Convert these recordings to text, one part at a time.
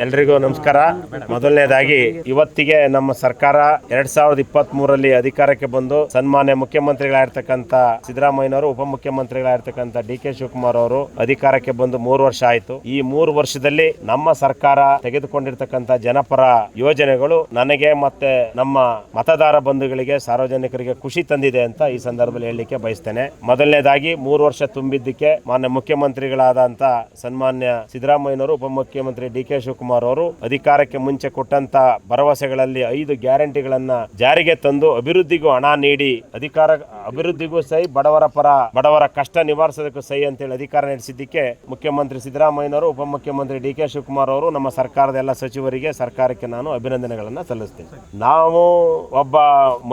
ಎಲ್ರಿಗೂ ನಮಸ್ಕಾರ. ಮೊದಲನೇದಾಗಿ ಇವತ್ತಿಗೆ ನಮ್ಮ ಸರ್ಕಾರ 2023ರಲ್ಲಿ ಅಧಿಕಾರಕ್ಕೆ ಬಂದು ಸನ್ಮಾನ್ಯ ಮುಖ್ಯಮಂತ್ರಿಗಳಾಗಿರ್ತಕ್ಕಂಥ ಸಿದ್ದರಾಮಯ್ಯನವರು, ಉಪಮುಖ್ಯಮಂತ್ರಿಗಳಾಗಿರ್ತಕ್ಕಂಥ ಡಿ.ಕೆ. ಶಿವಕುಮಾರ್ ಅವರು ಅಧಿಕಾರಕ್ಕೆ ಬಂದು 3 ವರ್ಷ ಆಯಿತು. ಈ 3 ವರ್ಷದಲ್ಲಿ ನಮ್ಮ ಸರ್ಕಾರ ತೆಗೆದುಕೊಂಡಿರ್ತಕ್ಕಂಥ ಜನಪರ ಯೋಜನೆಗಳು ನನಗೆ ಮತ್ತೆ ನಮ್ಮ ಮತದಾರ ಬಂಧುಗಳಿಗೆ, ಸಾರ್ವಜನಿಕರಿಗೆ ಖುಷಿ ತಂದಿದೆ ಅಂತ ಈ ಸಂದರ್ಭದಲ್ಲಿ ಹೇಳಲಿಕ್ಕೆ ಬಯಸ್ತೇನೆ. ಮೊದಲನೇದಾಗಿ 3 ವರ್ಷ ತುಂಬಿದ್ದಕ್ಕೆ ಮಾನ್ಯ ಮುಖ್ಯಮಂತ್ರಿಗಳಾದಂಥ ಸನ್ಮಾನ್ಯ ಸಿದ್ದರಾಮಯ್ಯನವರು, ಉಪಮುಖ್ಯಮಂತ್ರಿ ಡಿ.ಕೆ. ಶಿವಕುಮಾರ್ ಅವರು ಅಧಿಕಾರಕ್ಕೆ ಮುಂಚೆ ಕೊಟ್ಟಂತ ಭರವಸೆಗಳಲ್ಲಿ 5 ಗ್ಯಾರಂಟಿಗಳನ್ನ ಜಾರಿಗೆ ತಂದು ಅಭಿವೃದ್ಧಿಗೂ ಹಣ ನೀಡಿ ಅಭಿವೃದ್ಧಿಗೂ ಸೈ, ಬಡವರ ಕಷ್ಟ ನಿವಾರಿಸೋದಕ್ಕೂ ಸೈ ಅಂತೇಳಿ ಅಧಿಕಾರ ನಡೆಸಿದ್ದಕ್ಕೆ ಮುಖ್ಯಮಂತ್ರಿ ಸಿದ್ದರಾಮಯ್ಯನವರು, ಉಪಮುಖ್ಯಮಂತ್ರಿ ಡಿ.ಕೆ. ಶಿವಕುಮಾರ್ ಅವರು, ನಮ್ಮ ಸರ್ಕಾರದ ಎಲ್ಲ ಸಚಿವರಿಗೆ, ಸರ್ಕಾರಕ್ಕೆ ನಾನು ಅಭಿನಂದನೆಗಳನ್ನು ಸಲ್ಲಿಸ್ತೇನೆ. ನಾವು ಒಬ್ಬ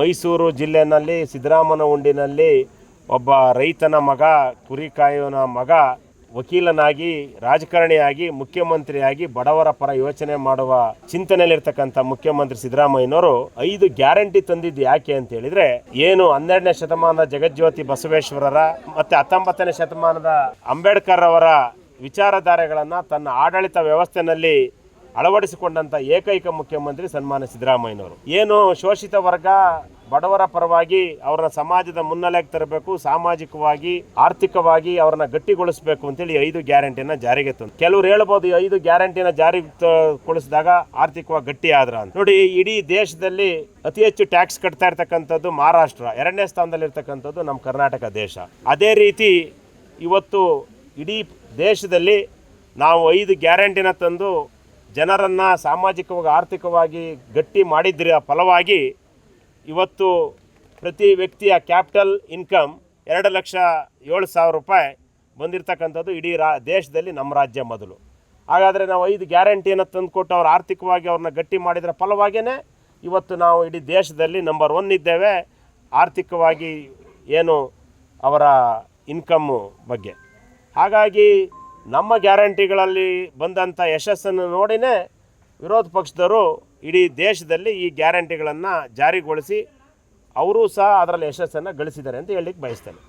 ಮೈಸೂರು ಜಿಲ್ಲೆನಲ್ಲಿ ಸಿದ್ದರಾಮನ ಉಂಡಿನಲ್ಲಿ ಒಬ್ಬ ರೈತನ ಮಗ, ಕುರಿ ಕಾಯುವನ ಮಗ, ವಕೀಲನಾಗಿ, ರಾಜಕಾರಣಿಯಾಗಿ, ಮುಖ್ಯಮಂತ್ರಿಯಾಗಿ ಬಡವರ ಪರ ಯೋಚನೆ ಮಾಡುವ ಚಿಂತನೆಯಲ್ಲಿರ್ತಕ್ಕಂಥ ಮುಖ್ಯಮಂತ್ರಿ ಸಿದ್ದರಾಮಯ್ಯನವರು 5 ಗ್ಯಾರಂಟಿ ತಂದಿದ್ದು ಯಾಕೆ ಅಂತ ಹೇಳಿದ್ರೆ, ಏನು 12ನೇ ಶತಮಾನದ ಜಗಜ್ಯೋತಿ ಬಸವೇಶ್ವರರ ಮತ್ತೆ 19ನೇ ಶತಮಾನದ ಅಂಬೇಡ್ಕರ್ ಅವರ ವಿಚಾರಧಾರೆಗಳನ್ನು ತನ್ನ ಆಡಳಿತ ವ್ಯವಸ್ಥೆಯಲ್ಲಿ ಅಳವಡಿಸಿಕೊಂಡಂಥ ಏಕೈಕ ಮುಖ್ಯಮಂತ್ರಿ ಸನ್ಮಾನ್ಯ ಸಿದ್ದರಾಮಯ್ಯನವರು. ಏನು ಶೋಷಿತ ವರ್ಗ, ಬಡವರ ಪರವಾಗಿ ಅವರನ್ನ ಸಮಾಜದ ಮುನ್ನೆಲೆಗೆ ತರಬೇಕು, ಸಾಮಾಜಿಕವಾಗಿ, ಆರ್ಥಿಕವಾಗಿ ಅವರನ್ನ ಗಟ್ಟಿಗೊಳಿಸಬೇಕು ಅಂತೇಳಿ 5 ಗ್ಯಾರಂಟಿನ ಜಾರಿಗೆ ತಂದು. ಕೆಲವರು ಹೇಳ್ಬೋದು, ಈ 5 ಗ್ಯಾರಂಟಿನ ಜಾರಿಗೊಳಿಸಿದಾಗ ಆರ್ಥಿಕವಾಗಿ ಗಟ್ಟಿ ಆದ್ರ ಅಂತ. ನೋಡಿ, ಇಡೀ ದೇಶದಲ್ಲಿ ಅತಿ ಹೆಚ್ಚು ಟ್ಯಾಕ್ಸ್ ಕಟ್ತಾ ಇರ್ತಕ್ಕಂಥದ್ದು ಮಹಾರಾಷ್ಟ್ರ, 2ನೇ ಸ್ಥಾನದಲ್ಲಿ ಇರ್ತಕ್ಕಂಥದ್ದು ನಮ್ಮ ಕರ್ನಾಟಕ ದೇಶ. ಅದೇ ರೀತಿ ಇವತ್ತು ಇಡೀ ದೇಶದಲ್ಲಿ ನಾವು 5 ಗ್ಯಾರಂಟಿನ ತಂದು ಜನರನ್ನು ಸಾಮಾಜಿಕವಾಗಿ, ಆರ್ಥಿಕವಾಗಿ ಗಟ್ಟಿ ಮಾಡಿದ್ರ ಫಲವಾಗಿ ಇವತ್ತು ಪ್ರತಿ ವ್ಯಕ್ತಿಯ ಕ್ಯಾಪಿಟಲ್ ಇನ್ಕಮ್ 2,07,000 ರೂಪಾಯಿ ಬಂದಿರತಕ್ಕಂಥದ್ದು ಇಡೀ ದೇಶದಲ್ಲಿ ನಮ್ಮ ರಾಜ್ಯ ಮೊದಲು. ಹಾಗಾದರೆ ನಾವು 5 ಗ್ಯಾರಂಟಿಯನ್ನು ತಂದುಕೊಟ್ಟು ಅವ್ರು ಆರ್ಥಿಕವಾಗಿ ಅವ್ರನ್ನ ಗಟ್ಟಿ ಮಾಡಿದ್ರ ಫಲವಾಗಿಯೇ ಇವತ್ತು ನಾವು ಇಡೀ ದೇಶದಲ್ಲಿ ನಂಬರ್ 1 ಇದ್ದೇವೆ ಆರ್ಥಿಕವಾಗಿ, ಏನು ಅವರ ಇನ್ಕಮ್ಮು ಬಗ್ಗೆ. ಹಾಗಾಗಿ ನಮ್ಮ ಗ್ಯಾರಂಟಿಗಳಲ್ಲಿ ಬಂದಂಥ ಯಶಸ್ಸನ್ನು ನೋಡಿನೇ ವಿರೋಧ ಪಕ್ಷದವರು ಇಡೀ ದೇಶದಲ್ಲಿ ಈ ಗ್ಯಾರಂಟಿಗಳನ್ನು ಜಾರಿಗೊಳಿಸಿ ಅವರೂ ಸಹ ಅದರಲ್ಲಿ ಯಶಸ್ಸನ್ನು ಗಳಿಸಿದ್ದಾರೆ ಅಂತ ಹೇಳಲಿಕ್ಕೆ ಬಯಸ್ತೇನೆ.